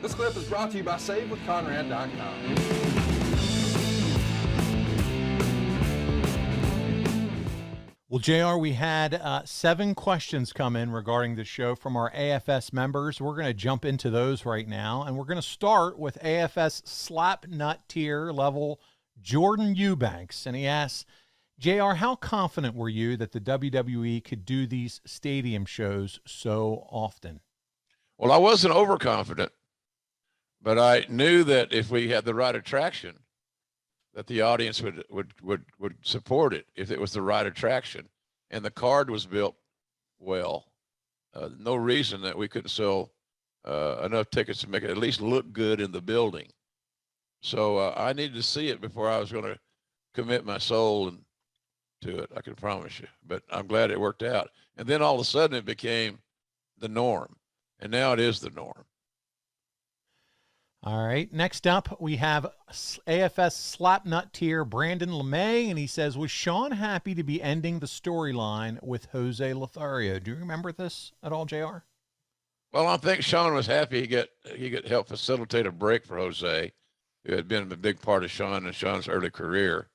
This clip is brought to you by SaveWithConrad.com. Well, JR, we had 7 questions come in regarding the show from our AFS members. We're going to jump into those right now, and we're going to start with AFS Slapnut tier level Jordan Eubanks. And he asks, JR, how confident were you that the WWE could do these stadium shows so often? Well, I wasn't overconfident, but I knew that if we had the right attraction, that the audience would support it if it was the right attraction, and the card was built well. No reason that we couldn't sell enough tickets to make it at least look good in the building. So I needed to see it before I was going to commit my soul to it. I can promise you. But I'm glad it worked out. And then all of a sudden it became the norm, and now it is the norm. All right. Next up, we have AFS Slapnut tier Brandon LeMay, and he says, was Sean happy to be ending the storyline with Jose Lothario? Do you remember this at all, JR? Well, I think Sean was happy he could help facilitate a break for Jose, who had been a big part of Sean and Sean's early career.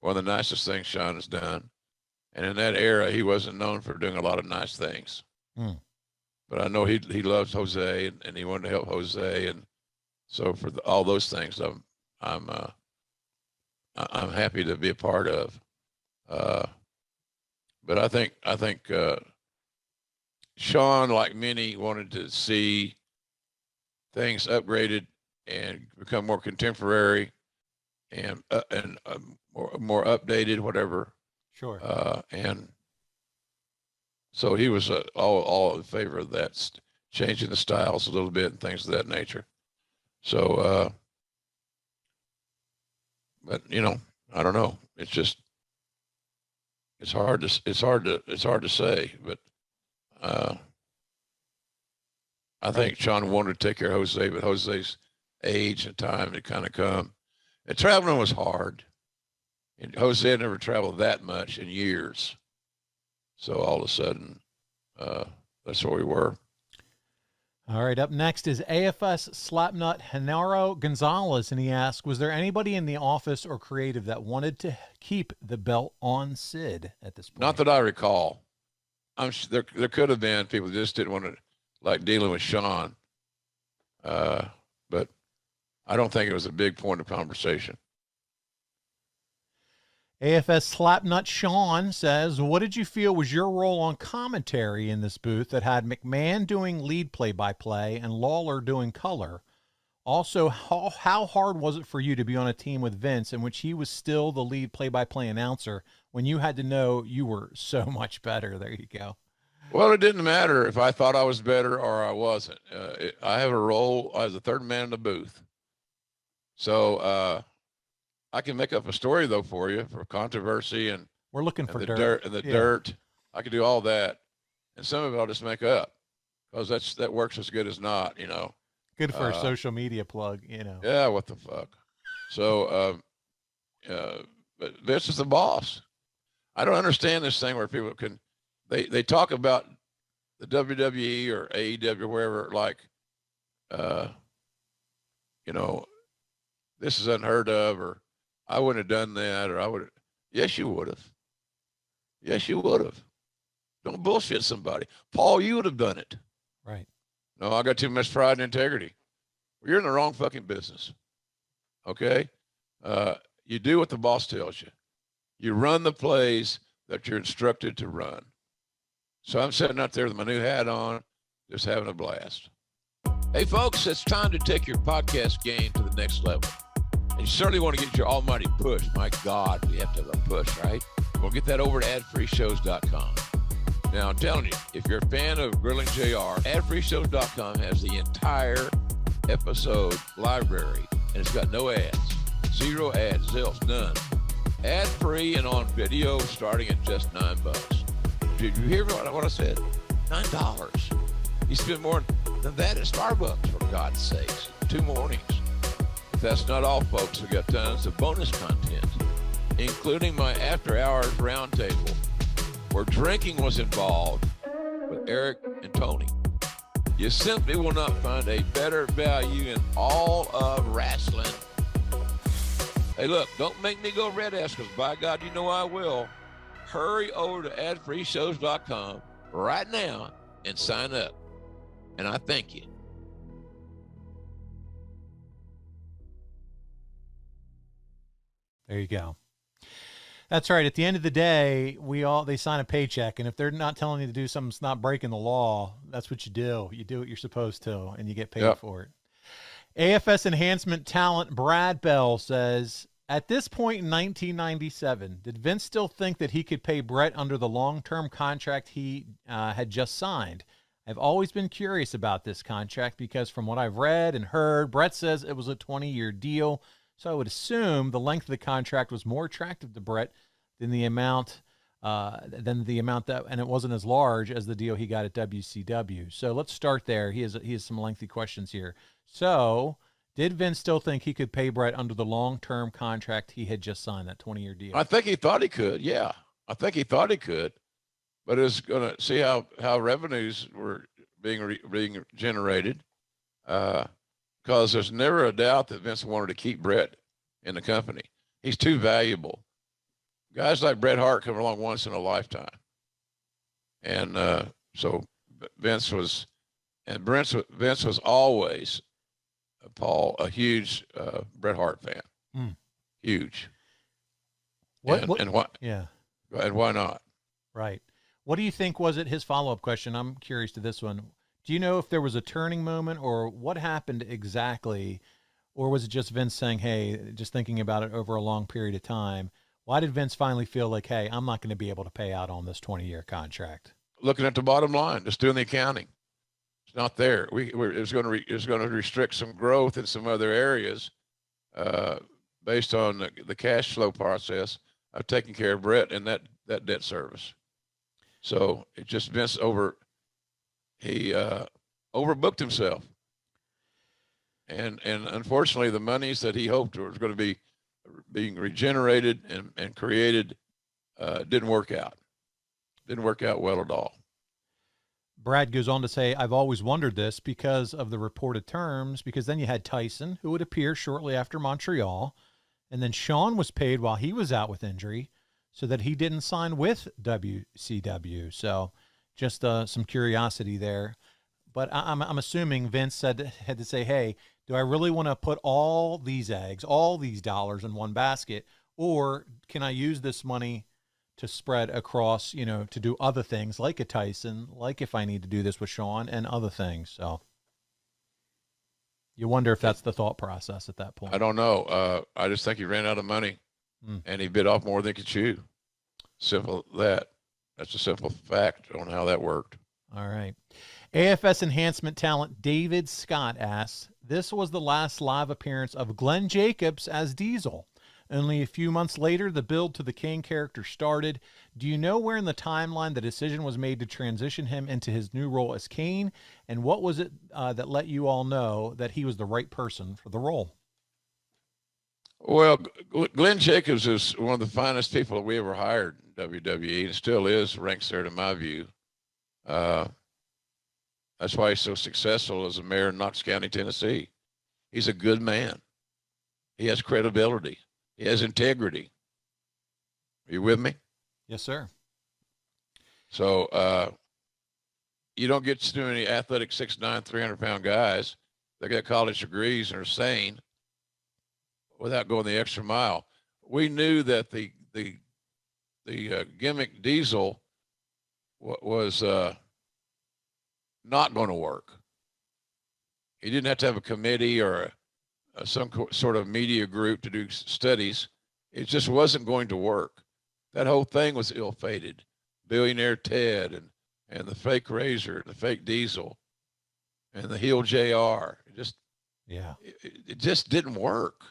One of the nicest things Sean has done. And in that era, he wasn't known for doing a lot of nice things. But I know he loves Jose, and he wanted to help Jose, and so for all those things, I'm happy to be a part of. But I think Sean, like many, wanted to see things upgraded and become more contemporary and more updated, whatever. Sure. And so he was all in favor of that, changing the styles a little bit and things of that nature. So, but I don't know. It's just, it's hard to say, but, I think Sean wanted to take care of Jose, but Jose's age and time had kind of come, and traveling was hard, and Jose had never traveled that much in years. So all of a sudden, that's where we were. All right, up next is AFS Slapnut Genaro Gonzalez, and he asks, was there anybody in the office or creative that wanted to keep the belt on Sid at this point? Not that I recall. There could have been people who just didn't want to like dealing with Sean, but I don't think it was a big point of conversation. AFS Slapnut Sean says, what did you feel was your role on commentary in this booth that had McMahon doing lead play-by-play and Lawler doing color? Also, how hard was it for you to be on a team with Vince in which he was still the lead play-by-play announcer when you had to know you were so much better? There you go. Well, it didn't matter if I thought I was better or I wasn't. I have a role as the third man in the booth. So, I can make up a story though for you, for controversy and we're looking for the dirt. Dirt. I can do all that, and some of it I'll just make up because that works as good as not. Good for a social media plug. Yeah, what the fuck. So, but Vince is the boss. I don't understand this thing where people they talk about the WWE or AEW or wherever like, this is unheard of, or I wouldn't have done that, or I would have. Yes, you would have. Yes, you would have. Don't bullshit somebody. Paul, you would have done it. Right. No, I got too much pride and integrity. Well, you're in the wrong fucking business. Okay? You do what the boss tells you. You run the plays that you're instructed to run. So I'm sitting out there with my new hat on, just having a blast. Hey, folks, it's time to take your podcast game to the next level. And you certainly want to get your almighty push. My God, we have to have a push, right? We'll get that over to adfreeshows.com. Now, I'm telling you, if you're a fan of Grilling JR, adfreeshows.com has the entire episode library, and it's got no ads. 0 ads, zilch, none. Ad-free and on video starting at just $9. Did you hear what I said? $9. You spend more than that at Starbucks, for God's sakes. 2 mornings. But that's not all, folks. We got tons of bonus content, including my after-hours roundtable, where drinking was involved with Eric and Tony. You simply will not find a better value in all of wrestling. Hey, look, don't make me go red ass, because by God, you know I will. Hurry over to adfreeshows.com right now and sign up. And I thank you. There you go. That's right. At the end of the day, they sign a paycheck, and if they're not telling you to do something that's not breaking the law, that's what you do. You do what you're supposed to, and you get paid for it. AFS enhancement talent Brad Bell says, at this point in 1997, did Vince still think that he could pay Bret under the long-term contract he had just signed? I've always been curious about this contract because from what I've read and heard, Bret says it was a 20-year deal. So I would assume the length of the contract was more attractive to Bret than the amount that, and it wasn't as large as the deal he got at WCW. So let's start there. He has some lengthy questions here. So did Vince still think he could pay Bret under the long-term contract he had just signed, that 20-year deal? I think he thought he could. Yeah, I think he thought he could, but it's going to see how revenues were being generated. Because there's never a doubt that Vince wanted to keep Bret in the company. He's too valuable. Guys like Bret Hart come along once in a lifetime. And so Vince was always, Paul, a huge Bret Hart fan. Huge. And why? Yeah. And why not? Right. What do you think was it, his follow-up question? I'm curious to this one. Do you know if there was a turning moment or what happened exactly? Or was it just Vince saying, hey, just thinking about it over a long period of time? Why did Vince finally feel like, hey, I'm not going to be able to pay out on this 20-year contract? Looking at the bottom line, just doing the accounting. It's not there. It's going to restrict some growth in some other areas based on the cash flow process of taking care of Bret and that debt service. So it just Vince he overbooked himself. And unfortunately, the monies that he hoped was going to be being regenerated and created didn't work out. Didn't work out well at all. Brad goes on to say, I've always wondered this because of the reported terms, because then you had Tyson, who would appear shortly after Montreal, and then Shawn was paid while he was out with injury so that he didn't sign with WCW. So just some curiosity there. But I'm assuming Vince had to say, hey, do I really want to put all these eggs, all these dollars in one basket, or can I use this money to spread across, to do other things like a Tyson, like if I need to do this with Shawn and other things. So you wonder if that's the thought process at that point. I don't know. I just think he ran out of money and he bit off more than he could chew. Simple that. That's a simple fact on how that worked. All right. AFS enhancement talent David Scott asks, this was the last live appearance of Glenn Jacobs as Diesel. Only a few months later, the build to the Kane character started. Do you know where in the timeline the decision was made to transition him into his new role as Kane? And what was it that let you all know that he was the right person for the role? Well, Glenn Jacobs is one of the finest people that we ever hired in WWE, and still is, ranks there in my view. That's why he's so successful as a mayor in Knox County, Tennessee. He's a good man. He has credibility. He has integrity. Are you with me? Yes, sir. So you don't get too many athletic 6'9", 300-pound guys that got college degrees and are sane without going the extra mile. We knew that the gimmick Diesel was not going to work. He didn't have to have a committee or some sort of media group to do studies. It just wasn't going to work. That whole thing was ill-fated. Billionaire Ted and the fake Razor, the fake Diesel, and the heel JR. It just didn't work.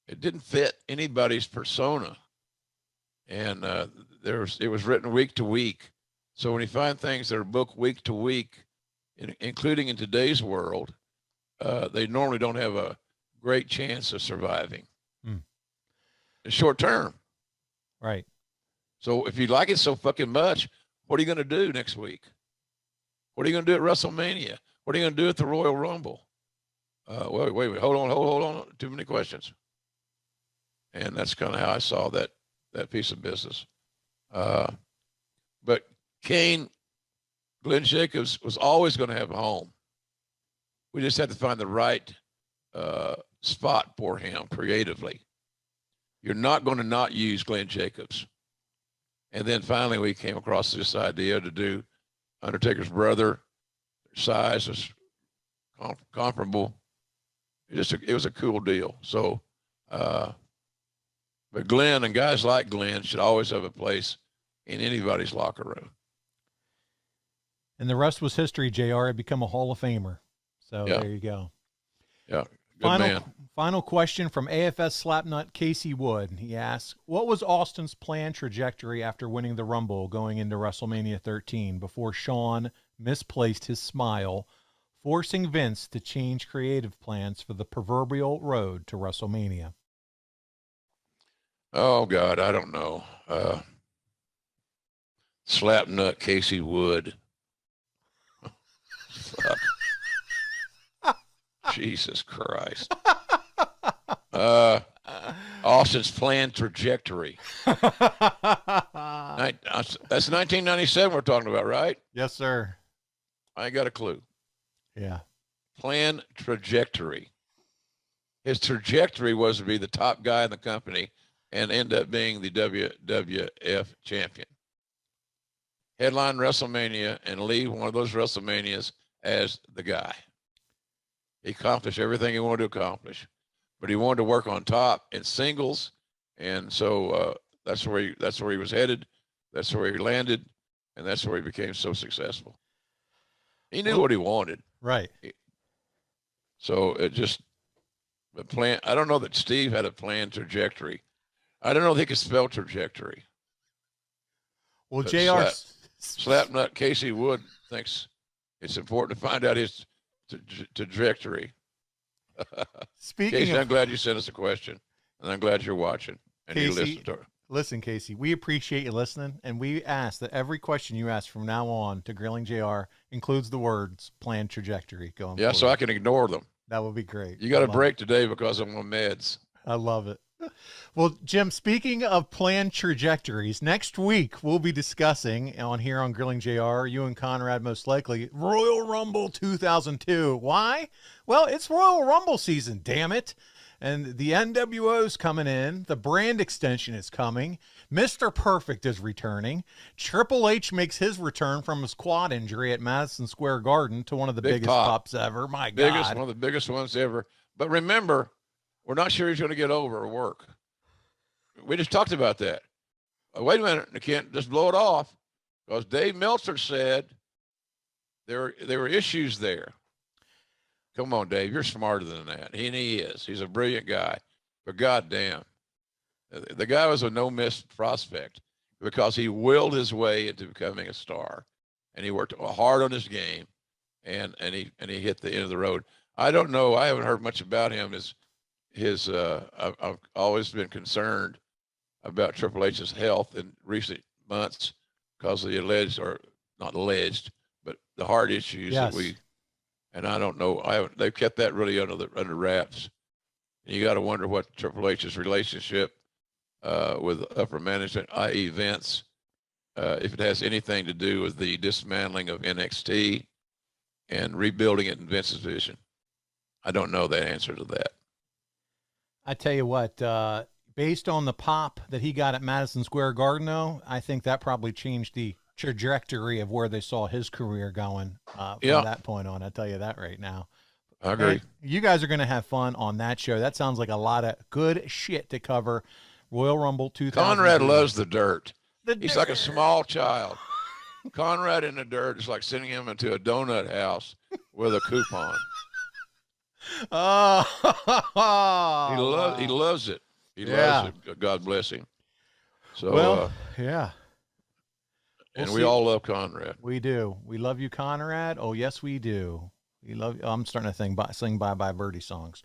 It didn't fit anybody's persona. And it was written week to week. So when you find things that are booked week to week, including in today's world, they normally don't have a great chance of surviving in short term. Right. So if you like it so fucking much, what are you going to do next week? What are you going to do at WrestleMania? What are you going to do at the Royal Rumble? Wait, hold on. Too many questions. And that's kind of how I saw that piece of business. But Kane, Glenn Jacobs was always going to have a home. We just had to find the right spot for him creatively. You're not going to not use Glenn Jacobs. And then finally we came across this idea to do Undertaker's brother. Size was comparable. It was a cool deal. So, but Glenn and guys like Glenn should always have a place in anybody's locker room. And the rest was history, JR. Had become a Hall of Famer. So Yeah. there you go. Yeah, good man. Final question from AFS Slapnut Casey Wood. He asks, what was Austin's planned trajectory after winning the Rumble going into WrestleMania 13 before Shawn misplaced his smile, forcing Vince to change creative plans for the proverbial road to WrestleMania? Oh, God, I don't know. Slapnut Casey Wood. Fuck. Jesus Christ. Austin's planned trajectory. That's 1997 we're talking about, right? Yes, sir. I ain't got a clue. Yeah. Planned trajectory. His trajectory was to be the top guy in the company and end up being the WWF champion. Headline WrestleMania and leave one of those WrestleManias as the guy. He accomplished everything he wanted to accomplish, but he wanted to work on top in singles, and so that's where he was headed. That's where he landed, and that's where he became so successful. He knew what he wanted, right? So it just the plan. I don't know that Steve had a planned trajectory. I don't know if he could spell trajectory. Well, But JR Slapnut Casey Wood thinks it's important to find out his trajectory. Speaking Casey, of, I'm glad you sent us a question, and I'm glad you're watching and you listen to her. Listen, Casey, we appreciate you listening, and we ask that every question you ask from now on to Grilling JR includes the words planned trajectory going forward. So I can ignore them. That would be great. You got a break today because I'm on meds. I love it. Well, Jim, speaking of planned trajectories, next week we'll be discussing here on Grilling JR, you and Conrad most likely, Royal Rumble 2002. Why? Well, it's Royal Rumble season, damn it. And the NWO's coming in. The brand extension is coming. Mr. Perfect is returning. Triple H makes his return from his quad injury at Madison Square Garden to one of the biggest pops ever. My God. One of the biggest ones ever. But remember, we're not sure he's going to get over or work. We just talked about that. Wait a minute. You can't just blow it off because Dave Meltzer said there were issues there. Come on, Dave. You're smarter than that. He is. He's a brilliant guy. But goddamn, the guy was a no-miss prospect because he willed his way into becoming a star, and he worked hard on his game, and he hit the end of the road. I don't know. I haven't heard much about him. I've always been concerned about Triple H's health in recent months because of the alleged, or not alleged, but the heart issues that and I don't know. They've kept that really under wraps. And you got to wonder what Triple H's relationship with upper management, i.e. Vince, if it has anything to do with the dismantling of NXT and rebuilding it in Vince's vision. I don't know the answer to that. I tell you what, based on the pop that he got at Madison Square Garden, though, I think that probably changed the trajectory of where they saw his career going from that point on. I'll tell you that right now. I agree. And you guys are going to have fun on that show. That sounds like a lot of good shit to cover. Royal Rumble 2000. Conrad loves the dirt. He's like a small child. Conrad in the dirt is like sending him into a donut house with a coupon. He loves it. He loves it. God bless him. So, and we all love Conrad. We do. We love you, Conrad. Oh, yes, we do. We love you. I'm starting to sing Bye Bye Birdie songs.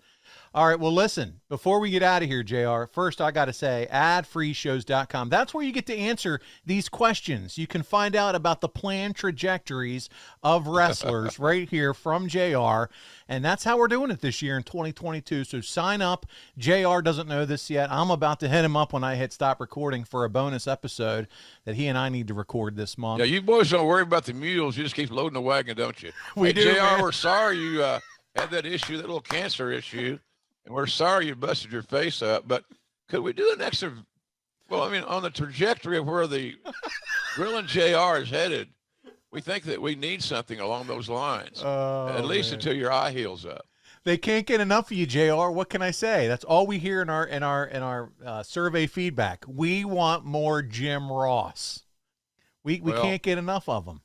All right, well, listen, before we get out of here, JR, first I got to say, adfreeshows.com. That's where you get to answer these questions. You can find out about the planned trajectories of wrestlers right here from JR, and that's how we're doing it this year in 2022. So sign up. JR doesn't know this yet. I'm about to hit him up when I hit stop recording for a bonus episode that he and I need to record this month. Yeah, you boys don't worry about the mules. You just keep loading the wagon, don't you? We do, JR, man. we're sorry you had that issue, that little cancer issue. And we're sorry you busted your face up, but could we do an extra, well, I mean, on the trajectory of where the Grilling JR is headed, we think that we need something along those lines, at least until your eye heals up. They can't get enough of you, JR. What can I say? That's all we hear in our survey feedback. We want more Jim Ross. We can't get enough of them.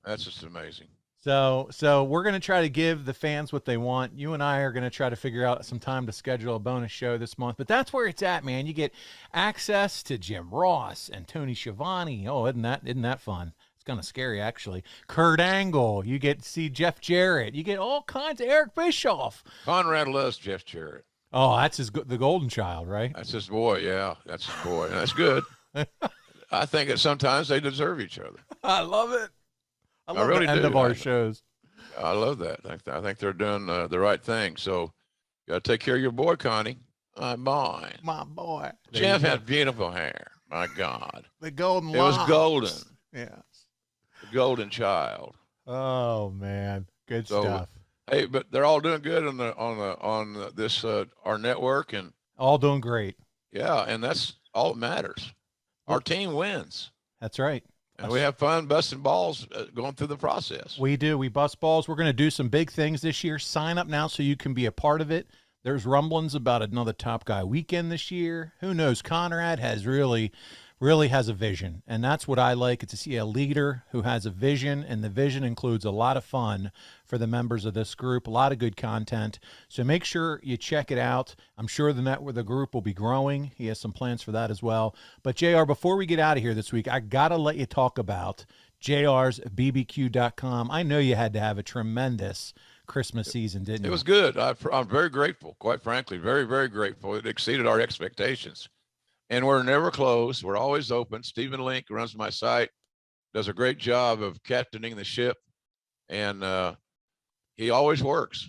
That's just amazing. So we're going to try to give the fans what they want. You and I are going to try to figure out some time to schedule a bonus show this month. But that's where it's at, man. You get access to Jim Ross and Tony Schiavone. Oh, isn't that fun? It's kind of scary, actually. Kurt Angle. You get to see Jeff Jarrett. You get all kinds of Eric Bischoff. Conrad loves Jeff Jarrett. Oh, that's the golden child, right? That's his boy. Yeah, that's his boy. And that's good. I think that sometimes they deserve each other. I love it. I love really the end do. of our shows. I love that. I think they're doing the right thing. So you got to take care of your boy, Connie. My boy. My boy. Jeff had beautiful hair. My God. The golden It was locks. golden. Yes. The golden child. Oh, man. Good stuff. Hey, but they're all doing good on this our network, and All doing great. yeah, and that's all that matters. Our team wins, That's right. and we have fun busting balls going through the process. We do. We bust balls. We're going to do some big things this year. Sign up now so you can be a part of it. There's rumblings about another Top Guy weekend this year. Who knows? Conrad has really has a vision, and that's what I like. It's to see a leader who has a vision, and the vision includes a lot of fun for the members of this group, a lot of good content. So make sure you check it out. I'm sure the group will be growing. He has some plans for that as well. But JR, before we get out of here this week, I got to let you talk about JSBQcom. I know you had to have a tremendous Christmas season, didn't you? It was good. I'm very grateful, quite frankly, very, very grateful. It exceeded our expectations. And we're never closed. We're always open. Stephen Link runs my site, does a great job of captaining the ship, and he always works.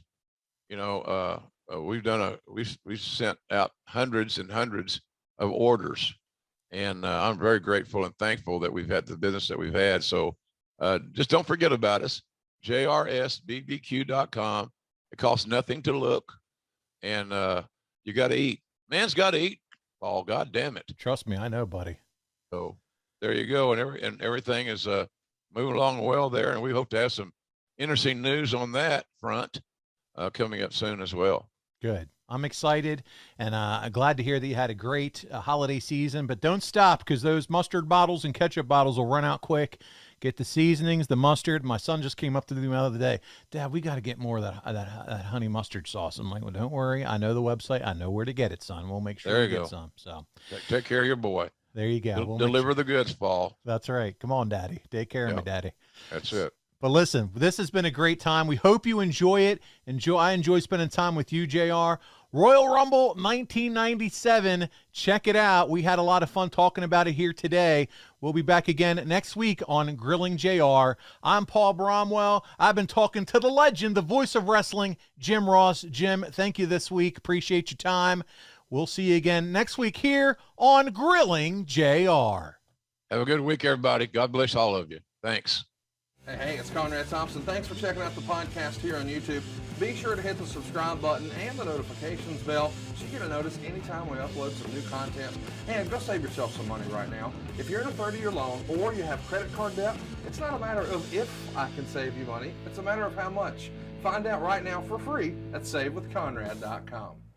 You know, we've sent out hundreds and hundreds of orders, and I'm very grateful and thankful that we've had the business that we've had. So just don't forget about us. JSBQcom. It costs nothing to look, and you got to eat. Man's got to eat. Oh, God damn it. Trust me, I know, buddy. So there you go. And everything is moving along well there. And we hope to have some interesting news on that front coming up soon as well. Good. I'm excited, and I'm glad to hear that you had a great holiday season. But don't stop, because those mustard bottles and ketchup bottles will run out quick. Get the seasonings, the mustard. My son just came up to me the other day. Dad, we got to get more of that honey mustard sauce. I'm like, well, don't worry. I know the website. I know where to get it, son. We'll make sure we get some. So take care of your boy. There you go. We'll deliver the goods, Paul. That's right. Come on, Daddy. Take care of me, Daddy. That's it. But listen, this has been a great time. We hope you enjoy it. I enjoy spending time with you, JR. Royal Rumble 1997. Check it out. We had a lot of fun talking about it here today. We'll be back again next week on Grilling JR. I'm Paul Bromwell. I've been talking to the legend, the voice of wrestling, Jim Ross. Jim, thank you this week. Appreciate your time. We'll see you again next week here on Grilling JR. Have a good week, everybody. God bless all of you. Thanks. Hey, it's Conrad Thompson. Thanks for checking out the podcast here on YouTube. Be sure to hit the subscribe button and the notifications bell so you get a notice anytime we upload some new content. And go save yourself some money right now. If you're in a 30-year loan or you have credit card debt, it's not a matter of if I can save you money. It's a matter of how much. Find out right now for free at SaveWithConrad.com.